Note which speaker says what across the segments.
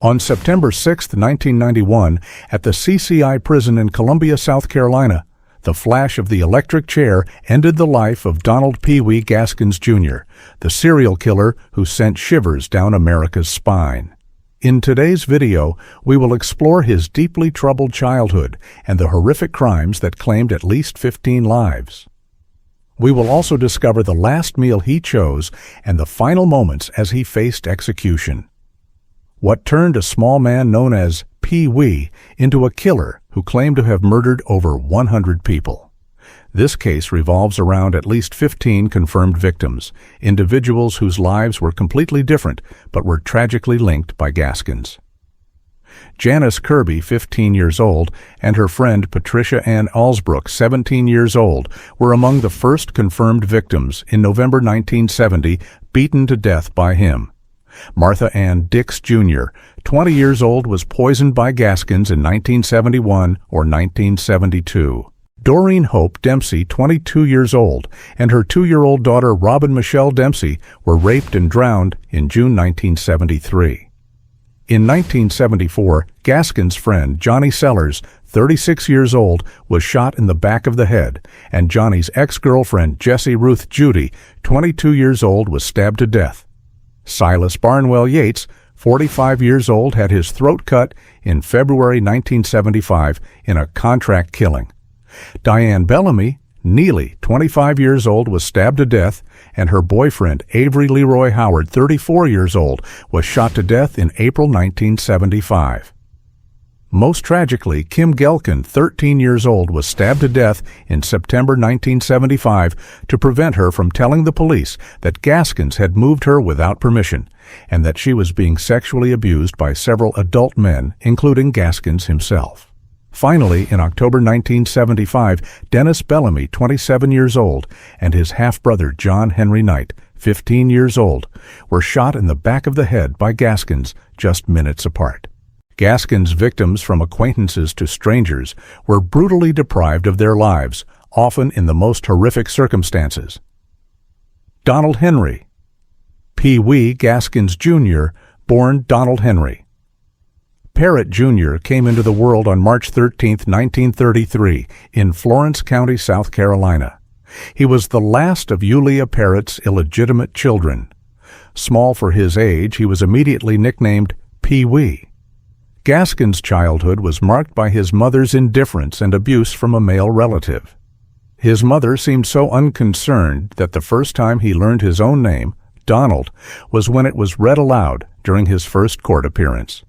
Speaker 1: On September 6, 1991, at the CCI prison in Columbia, South Carolina, the flash of the electric chair ended the life of Donald Pee Wee Gaskins, Jr., the serial killer who sent shivers down America's spine. In today's video, we will explore his deeply troubled childhood and the horrific crimes that claimed at least 15 lives. We will also discover the last meal he chose and the final moments as he faced execution. What turned a small man known as Pee Wee into a killer who claimed to have murdered over 100 people. This case revolves around at least 15 confirmed victims, individuals whose lives were completely different but were tragically linked by Gaskins. Janice Kirby, 15 years old, and her friend Patricia Ann Alsbrook, 17 years old, were among the first confirmed victims in November 1970, beaten to death by him. Martha Ann Dix, Jr., 20 years old, was poisoned by Gaskins in 1971 or 1972. Doreen Hope Dempsey, 22 years old, and her 2-year-old daughter Robin Michelle Dempsey were raped and drowned in June 1973. In 1974, Gaskins' friend Johnny Sellers, 36 years old, was shot in the back of the head, and Johnny's ex-girlfriend Jessie Ruth Judy, 22 years old, was stabbed to death. Silas Barnwell Yates, 45 years old, had his throat cut in February 1975 in a contract killing. Diane Bellamy Neely, 25 years old, was stabbed to death, and her boyfriend Avery Leroy Howard, 34 years old, was shot to death in April 1975. Most tragically, Kim Gelkin, 13 years old, was stabbed to death in September 1975 to prevent her from telling the police that Gaskins had moved her without permission and that she was being sexually abused by several adult men, including Gaskins himself. Finally, in October 1975, Dennis Bellamy, 27 years old, and his half-brother John Henry Knight, 15 years old, were shot in the back of the head by Gaskins just minutes apart. Gaskins' victims, from acquaintances to strangers, were brutally deprived of their lives, often in the most horrific circumstances. Donald Henry Pee Wee Gaskins, Jr., born Donald Henry. Parrott, Jr. came into the world on March 13, 1933, in Florence County, South Carolina. He was the last of Eulia Parrott's illegitimate children. Small for his age, he was immediately nicknamed Pee Wee. Gaskins' childhood was marked by his mother's indifference and abuse from a male relative. His mother seemed so unconcerned that the first time he learned his own name, Donald, was when it was read aloud during his first court appearance.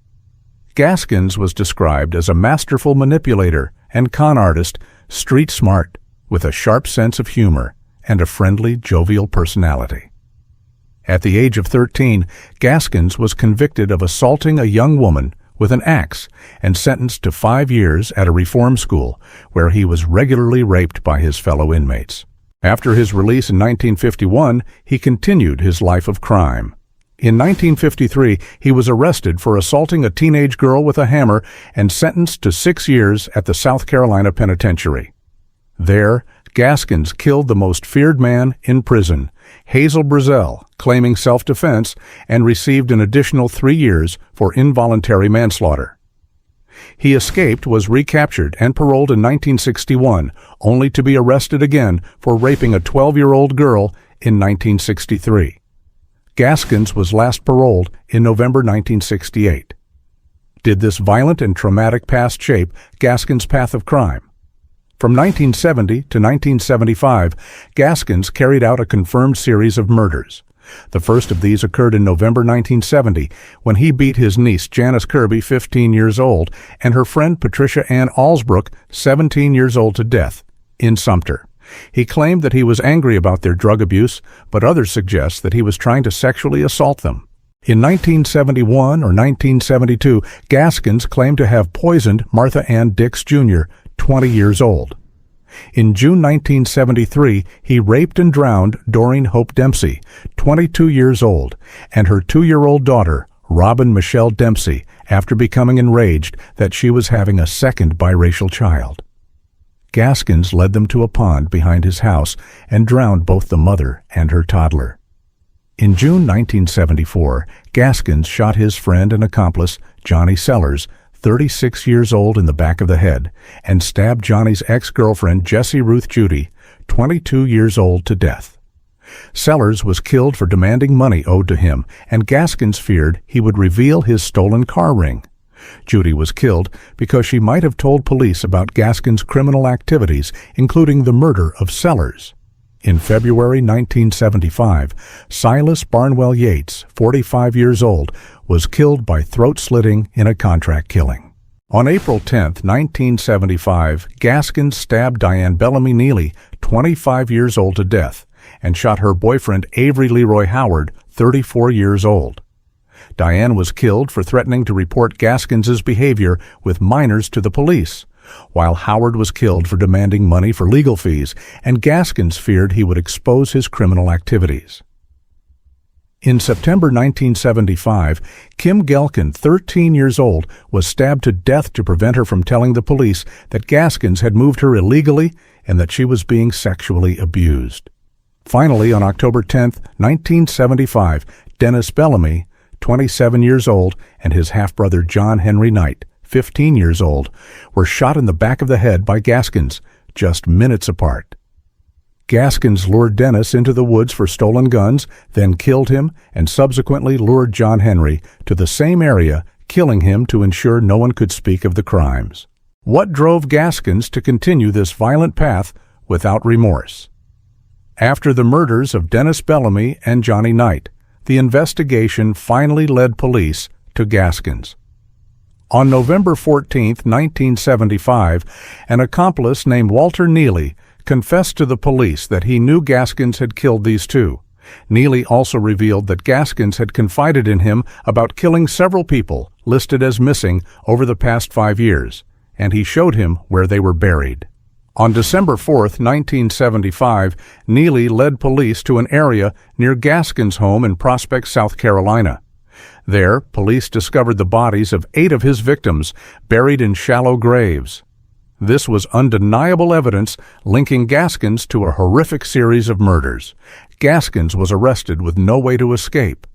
Speaker 1: Gaskins was described as a masterful manipulator and con artist, street smart, with a sharp sense of humor and a friendly, jovial personality. At the age of 13, Gaskins was convicted of assaulting a young woman with an axe and sentenced to 5 years at a reform school where he was regularly raped by his fellow inmates. After his release in 1951, he continued his life of crime. In 1953, he was arrested for assaulting a teenage girl with a hammer and sentenced to 6 years at the South Carolina Penitentiary. There, Gaskins killed the most feared man in prison, Hazel Brazel, claiming self-defense, and received an additional 3 years for involuntary manslaughter. He escaped, was recaptured, and paroled in 1961, only to be arrested again for raping a 12-year-old girl in 1963. Gaskins was last paroled in November 1968. Did this violent and traumatic past shape Gaskins' path of crime? From 1970 to 1975, Gaskins carried out a confirmed series of murders. The first of these occurred in November 1970, when he beat his niece Janice Kirby, 15 years old, and her friend Patricia Ann Alsbrook, 17 years old, to death in Sumter. He claimed that he was angry about their drug abuse, but others suggest that he was trying to sexually assault them. In 1971 or 1972, Gaskins claimed to have poisoned Martha Ann Dix, Jr., 20 years old. In June 1973, he raped and drowned Doreen Hope Dempsey, 22 years old, and her 2-year-old daughter, Robin Michelle Dempsey, after becoming enraged that she was having a second biracial child. Gaskins led them to a pond behind his house and drowned both the mother and her toddler. In June 1974, Gaskins shot his friend and accomplice, Johnny Sellers, 36 years old, in the back of the head, and stabbed Johnny's ex-girlfriend, Jessie Ruth Judy, 22 years old, to death. Sellers was killed for demanding money owed to him, and Gaskins feared he would reveal his stolen car ring. Judy was killed because she might have told police about Gaskins' criminal activities, including the murder of Sellers. In February 1975, Silas Barnwell Yates, 45 years old, was killed by throat slitting in a contract killing. On April 10, 1975, Gaskins stabbed Diane Bellamy Neely, 25 years old, to death, and shot her boyfriend Avery Leroy Howard, 34 years old. Diane was killed for threatening to report Gaskins's behavior with minors to the police, while Howard was killed for demanding money for legal fees, and Gaskins feared he would expose his criminal activities. In September 1975, Kim Gelkin, 13 years old, was stabbed to death to prevent her from telling the police that Gaskins had moved her illegally and that she was being sexually abused. Finally, on October 10, 1975, Dennis Bellamy, 27 years old, and his half-brother John Henry Knight, 15 years old, were shot in the back of the head by Gaskins, just minutes apart. Gaskins lured Dennis into the woods for stolen guns, then killed him, and subsequently lured John Henry to the same area, killing him to ensure no one could speak of the crimes. What drove Gaskins to continue this violent path without remorse? After the murders of Dennis Bellamy and Johnny Knight, the investigation finally led police to Gaskins. On November 14, 1975, an accomplice named Walter Neely confessed to the police that he knew Gaskins had killed these two. Neely also revealed that Gaskins had confided in him about killing several people listed as missing over the past 5 years, and he showed him where they were buried. On December 4, 1975, Neely led police to an area near Gaskins' home in Prospect, South Carolina. There, police discovered the bodies of 8 of his victims buried in shallow graves. This was undeniable evidence linking Gaskins to a horrific series of murders. Gaskins was arrested with no way to escape.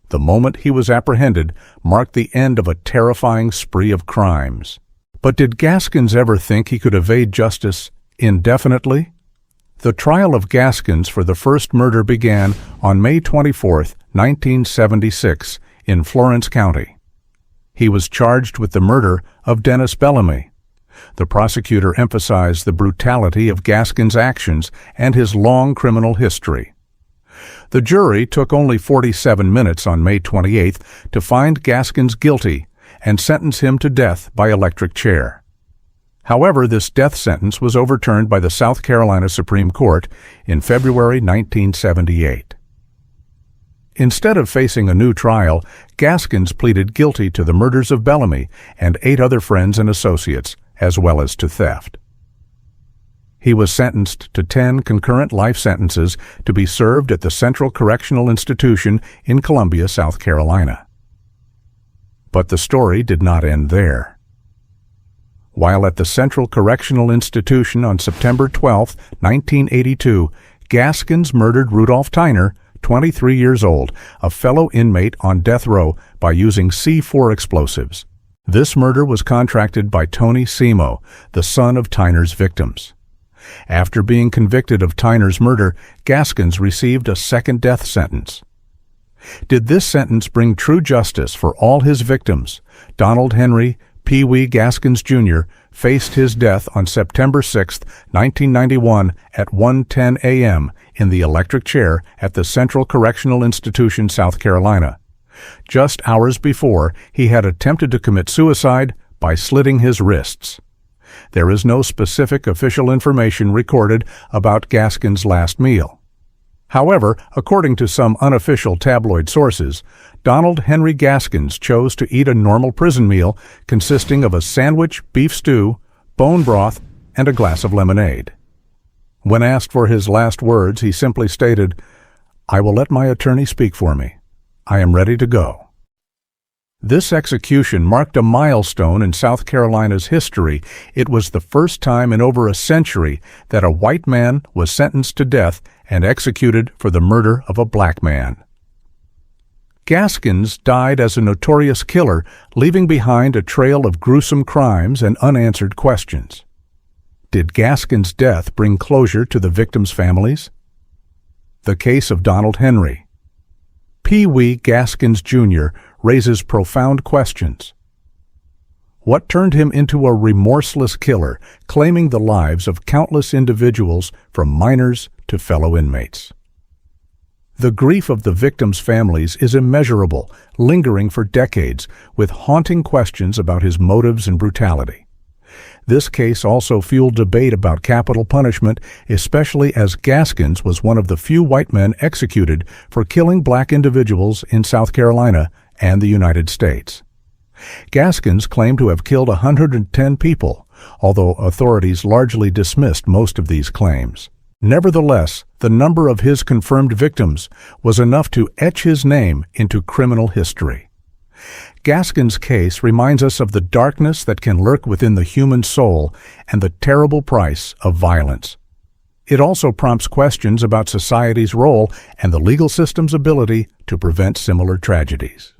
Speaker 1: The moment he was apprehended marked the end of a terrifying spree of crimes. But did Gaskins ever think he could evade justice indefinitely? The trial of Gaskins for the first murder began on May 24, 1976, in Florence County. He was charged with the murder of Dennis Bellamy. The prosecutor emphasized the brutality of Gaskins' actions and his long criminal history. The jury took only 47 minutes on May 28 to find Gaskins guilty and sentence him to death by electric chair. However, this death sentence was overturned by the South Carolina Supreme Court in February 1978. Instead of facing a new trial, Gaskins pleaded guilty to the murders of Bellamy and 8 other friends and associates, as well as to theft. He was sentenced to 10 concurrent life sentences to be served at the Central Correctional Institution in Columbia, South Carolina. But the story did not end there. While at the Central Correctional Institution on September 12, 1982, Gaskins murdered Rudolph Tyner, 23 years old, a fellow inmate on death row, by using C4 explosives. This murder was contracted by Tony Simo, the son of Tyner's victims. After being convicted of Tyner's murder, Gaskins received a second death sentence. Did this sentence bring true justice for all his victims? Donald Henry Pee Wee Gaskins, Jr. faced his death on September 6, 1991 at 1:10 a.m. in the electric chair at the Central Correctional Institution, South Carolina. Just hours before, he had attempted to commit suicide by slitting his wrists. There is no specific official information recorded about Gaskins' last meal. However, according to some unofficial tabloid sources, Donald Henry Gaskins chose to eat a normal prison meal consisting of a sandwich, beef stew, bone broth, and a glass of lemonade. When asked for his last words, he simply stated, "I will let my attorney speak for me. I am ready to go." This execution marked a milestone in South Carolina's history. It was the first time in over a century that a white man was sentenced to death and executed for the murder of a black man. Gaskins died as a notorious killer, leaving behind a trail of gruesome crimes and unanswered questions. Did Gaskins' death bring closure to the victims' families? The case of Donald Henry. Pee Wee Gaskins, Jr. raises profound questions. What turned him into a remorseless killer, claiming the lives of countless individuals from minors to fellow inmates? The grief of the victims' families is immeasurable, lingering for decades, with haunting questions about his motives and brutality. This case also fueled debate about capital punishment, especially as Gaskins was one of the few white men executed for killing black individuals in South Carolina and the United States. Gaskins claimed to have killed 110 people, although authorities largely dismissed most of these claims. Nevertheless, the number of his confirmed victims was enough to etch his name into criminal history. Gaskins' case reminds us of the darkness that can lurk within the human soul and the terrible price of violence. It also prompts questions about society's role and the legal system's ability to prevent similar tragedies.